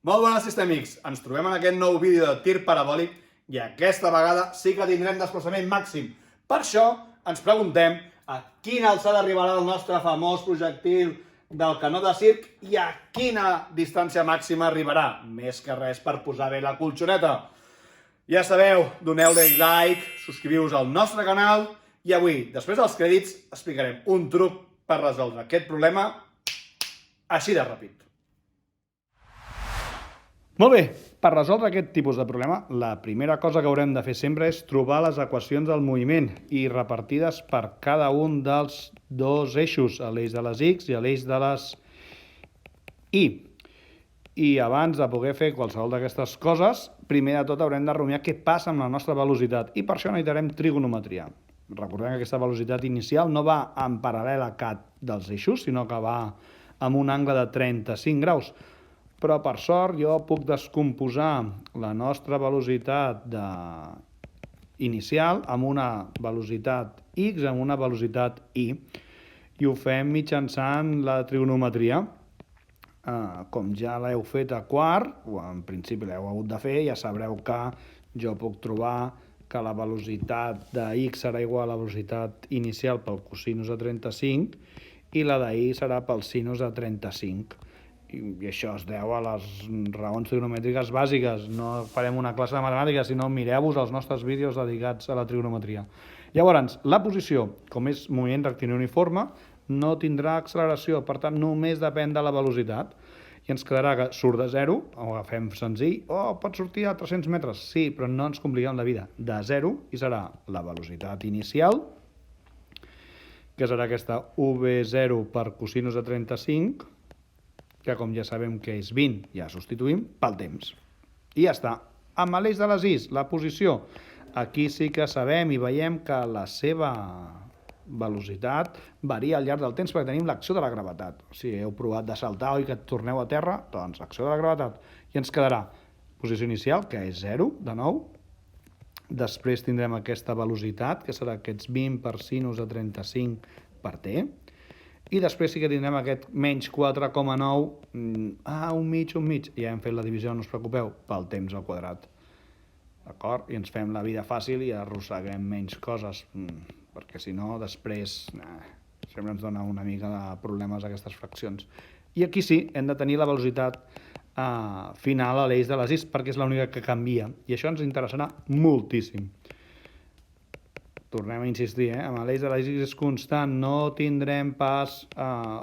Molt bones, sistèmics! Ens trobem en aquest nou vídeo de tir parabòlic i aquesta vegada sí que tindrem desplaçament màxim. Per això ens preguntem a quina alçada arribarà el nostre famós projectil del canó de circ i a quina distància màxima arribarà. Més que res per posar bé la colxoneta. Ja sabeu, doneu-li like, subscriviu-vos al nostre canal i avui, després dels crèdits, explicarem un truc per resoldre aquest problema així de ràpid. Molt bé, per resoldre aquest tipus de problema, la primera cosa que haurem de fer sempre és trobar les equacions del moviment i repartides per cada un dels dos eixos, l'eix de les X i l'eix de les Y. I abans de poder fer qualsevol d'aquestes coses, primer de tot haurem de rumiar què passa amb la nostra velocitat i per això necessitarem trigonometria. Recordem que aquesta velocitat inicial no va en paral·lel a cap dels eixos, sinó que va amb un angle de 35 graus. Però per sort jo puc descomposar la nostra velocitat inicial amb una velocitat X, amb una velocitat Y. I ho fem mitjançant la trigonometria. Com ja l'heu fet a quart, o en principi l'heu hagut de fer, ja sabreu que jo puc trobar que la velocitat de X serà igual a la velocitat inicial pel cosinus de 35 i la de Y serà pel sinus de 35. I això es deu a les raons trigonomètriques bàsiques. No farem una classe de matemàtiques, sinó mireu-vos els nostres vídeos dedicats a la trigonometria. Llavors, la posició, com és moviment rectilini uniforme, no tindrà acceleració, per tant, només depèn de la velocitat. I ens quedarà que surt de 0, ho agafem senzill, pot sortir a 300 metres, sí, però no ens compliquem la vida, de 0, i serà la velocitat inicial, que serà aquesta V0 per cosinus de 35, que com ja sabem que és 20, ja substituïm pel temps. I ja està. Amb l'eix de les Is, la posició, aquí sí que sabem i veiem que la seva velocitat varia al llarg del temps perquè tenim l'acció de la gravetat. Si heu provat de saltar o que torneu a terra, doncs l'acció de la gravetat. I ens quedarà posició inicial, que és 0, de nou. Després tindrem aquesta velocitat, que serà aquests 20 per sinus de 35 per t. I després sí que tindrem aquest menys 4,9, un mig, ja hem fet la divisió, no us preocupeu, pel temps al quadrat. D'acord? I ens fem la vida fàcil i arrosseguem menys coses, perquè si no, després sempre ens dona una mica de problemes aquestes fraccions. I aquí sí, hem de tenir la velocitat final a l'eix de les Is, perquè és l'única que canvia, i això ens interessarà moltíssim. Tornem a insistir, amb l'eix de les X és constant, no tindrem pas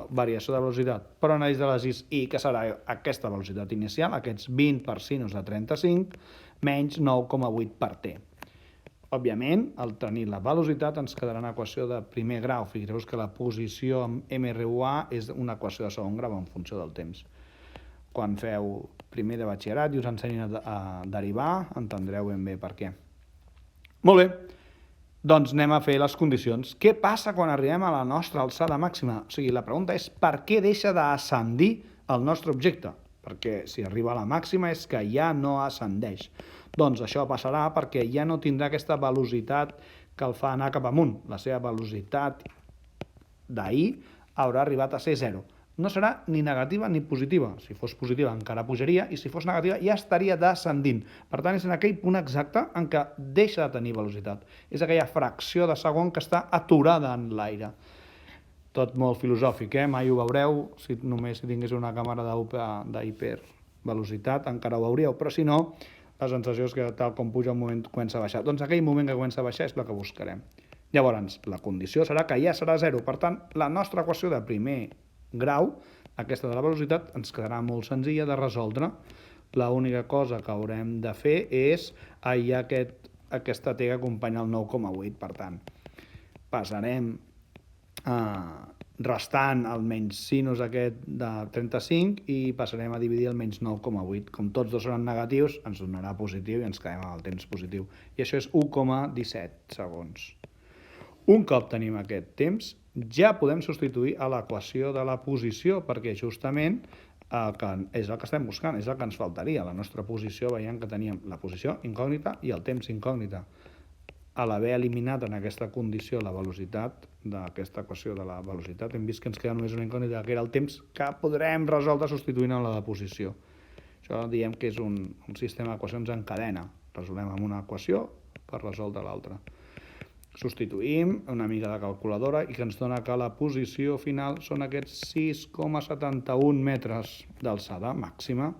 variació de velocitat, però en l'eix de les Y, que serà aquesta velocitat inicial, aquests 20 per sinus de 35, menys 9,8 per t. Òbviament, al tenir la velocitat ens quedarà una equació de primer grau. Fixeu-vos que la posició amb MRUA és una equació de segon grau en funció del temps. Quan feu primer de batxillerat i us ensenyin a derivar, entendreu ben bé per què. Molt bé. Doncs anem a fer les condicions. Què passa quan arribem a la nostra alçada màxima? O sigui, la pregunta és per què deixa d'ascendir el nostre objecte? Perquè si arriba a la màxima és que ja no ascendeix. Doncs això passarà perquè ja no tindrà aquesta velocitat que el fa anar cap amunt. La seva velocitat d'I haurà arribat a ser 0. No serà ni negativa ni positiva. Si fos positiva encara pujaria i si fos negativa ja estaria descendint. Per tant, és en aquell punt exacte en què deixa de tenir velocitat. És aquella fracció de segon que està aturada en l'aire. Tot molt filosòfic, mai ho veureu. Si només tingués una càmera d'hipervelocitat encara ho veuríeu, però si no, la sensació és que tal com puja un moment comença a baixar. Doncs aquell moment que comença a baixar és el que buscarem. Llavors, la condició serà que ja serà 0. Per tant, la nostra equació de primer grau, aquesta de la velocitat, ens quedarà molt senzilla de resoldre. L'única cosa que haurem de fer és aïllar aquesta t que acompanya el 9,8. Per tant, passarem restant el menys sinus aquest de 35 i passarem a dividir el menys 9,8. Com tots dos seran negatius, ens donarà positiu i ens quedem amb el temps positiu. I això és 1,17 segons. Un cop tenim aquest temps, ja podem substituir a l'equació de la posició, perquè justament és el que estem buscant, és el que ens faltaria. La nostra posició, veiem que teníem la posició incògnita i el temps incògnita. A l'haver eliminat en aquesta condició la velocitat d'aquesta equació de la velocitat, hem vist que ens queda només una incògnita, que era el temps, que podrem resoldre substituint amb la de posició. Això diem que és un sistema d'equacions en cadena. Resolem amb una equació per resoldre l'altra. Substituïm una mica de calculadora i que ens dona que la posició final són aquests 6,71 metres d'alçada màxima.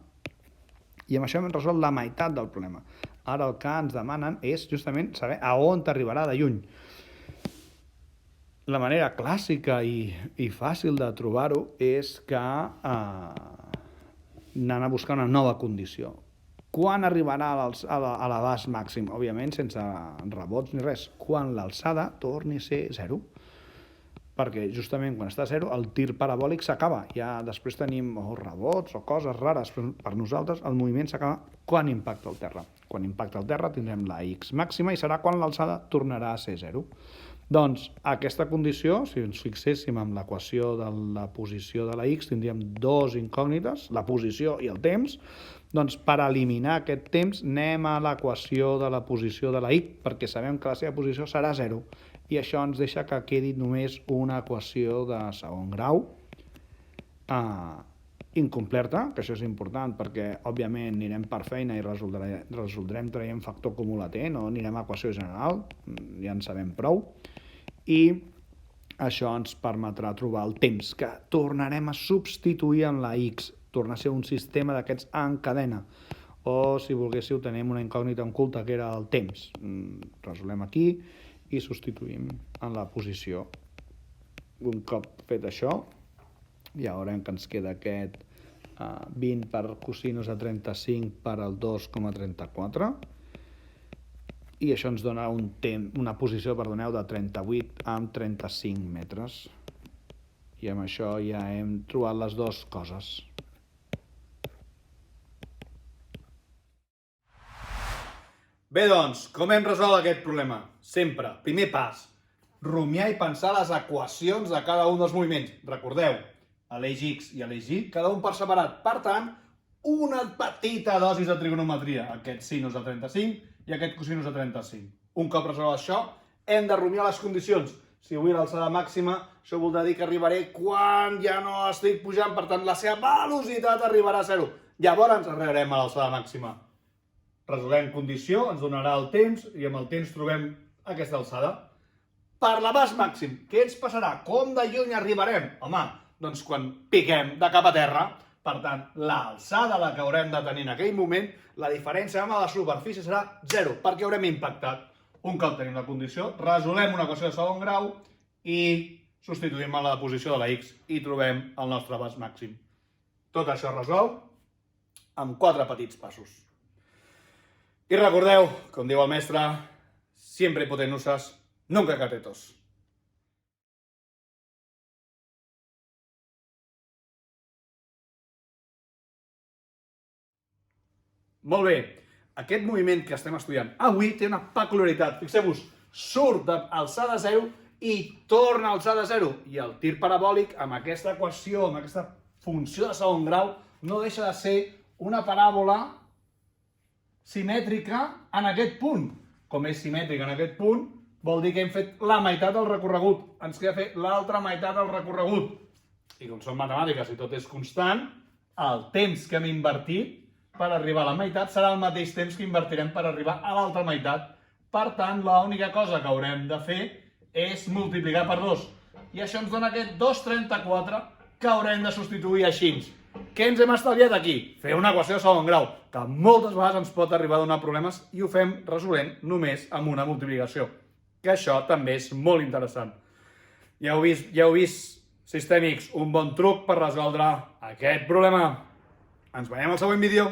I amb això hem resolt la meitat del problema. Ara el que ens demanen és justament saber a on t'arribarà de lluny. La manera clàssica i fàcil de trobar-ho és que anant a buscar una nova condició. Quan arribarà a l'abast màxim? Òbviament sense rebots ni res. Quan l'alçada torni a ser 0. Perquè justament quan està a 0 el tir parabòlic s'acaba. Ja després tenim rebots o coses rares, però per nosaltres el moviment s'acaba quan impacta el terra. Quan impacta el terra tindrem la x màxima i serà quan l'alçada tornarà a ser 0. Doncs aquesta condició, si ens fixéssim en l'equació de la posició de la x, tindríem dues incògnites, la posició i el temps. Doncs per eliminar aquest temps anem a l'equació de la posició de la y, perquè sabem que la seva posició serà 0. I això ens deixa que quedi només una equació de segon grau incompleta, que això és important perquè òbviament anirem per feina i resoldrem traient factor comú latent, no anirem a equació general, ja en sabem prou, i això ens permetrà trobar el temps, que tornarem a substituir en la x, torna a ser un sistema d'aquests en cadena, o si volguéssiu tenim una incògnita oculta que era el temps. Resolem aquí i substituïm en la posició. Un cop fet això, ja veurem que ens queda aquest 20 per cosinus de 35 per al 2,34 i això ens dona una posició de 38 amb 35 metres. I amb això ja hem trobat les dues coses. Bé, doncs, com hem resolt aquest problema? Sempre, primer pas, rumiar i pensar les equacions de cada un dels moviments. Recordeu, a l'eix X i a l'eix Y, cada un per separat. Per tant, una petita dosi de trigonometria, aquest sinus de 35 i aquest cosinus de 35. Un cop resolt això, hem de rumiar les condicions. Si vull l'alçada màxima, això voldrà dir que arribaré quan ja no estic pujant, per tant, la seva velocitat arribarà a 0. Llavors arribarem a l'alçada màxima. Resolem condició, ens donarà el temps, i amb el temps trobem aquesta alçada. Per l'abast màxim, què ens passarà? Com de lluny arribarem? Home, doncs quan piquem de cap a terra, per tant, l'alçada la que haurem de tenir en aquell moment, la diferència amb la superfície serà 0, perquè haurem impactat. Un cop tenim la condició, resolem una equació de segon grau i substituïm a la posició de la x i trobem el nostre abast màxim. Tot això es resol amb 4 petits passos. I recordeu, com diu el mestre, siempre hipotenusas, nunca catetos. Molt bé, aquest moviment que estem estudiant avui té una peculiaritat. Fixeu-vos, surt d'alçada 0 i torna a alçada 0. I el tir parabòlic, amb aquesta equació, amb aquesta funció de segon grau, no deixa de ser una paràbola simètrica en aquest punt. Com és simètrica en aquest punt, vol dir que hem fet la meitat del recorregut. Ens queda fer l'altra meitat del recorregut. I com són matemàtiques i tot és constant, el temps que hem invertit per arribar a la meitat serà el mateix temps que invertirem per arribar a l'altra meitat. Per tant, l'única cosa que haurem de fer és multiplicar per 2. I això ens dona aquest 2,34 que haurem de substituir així. Què ens hem estalviat aquí? Fer una equació de segon grau, que moltes vegades ens pot arribar a donar problemes i ho fem resolent només amb una multiplicació. Que això també és molt interessant. Ja heu vist, sistèmics, un bon truc per resoldre aquest problema. Ens veiem al següent vídeo.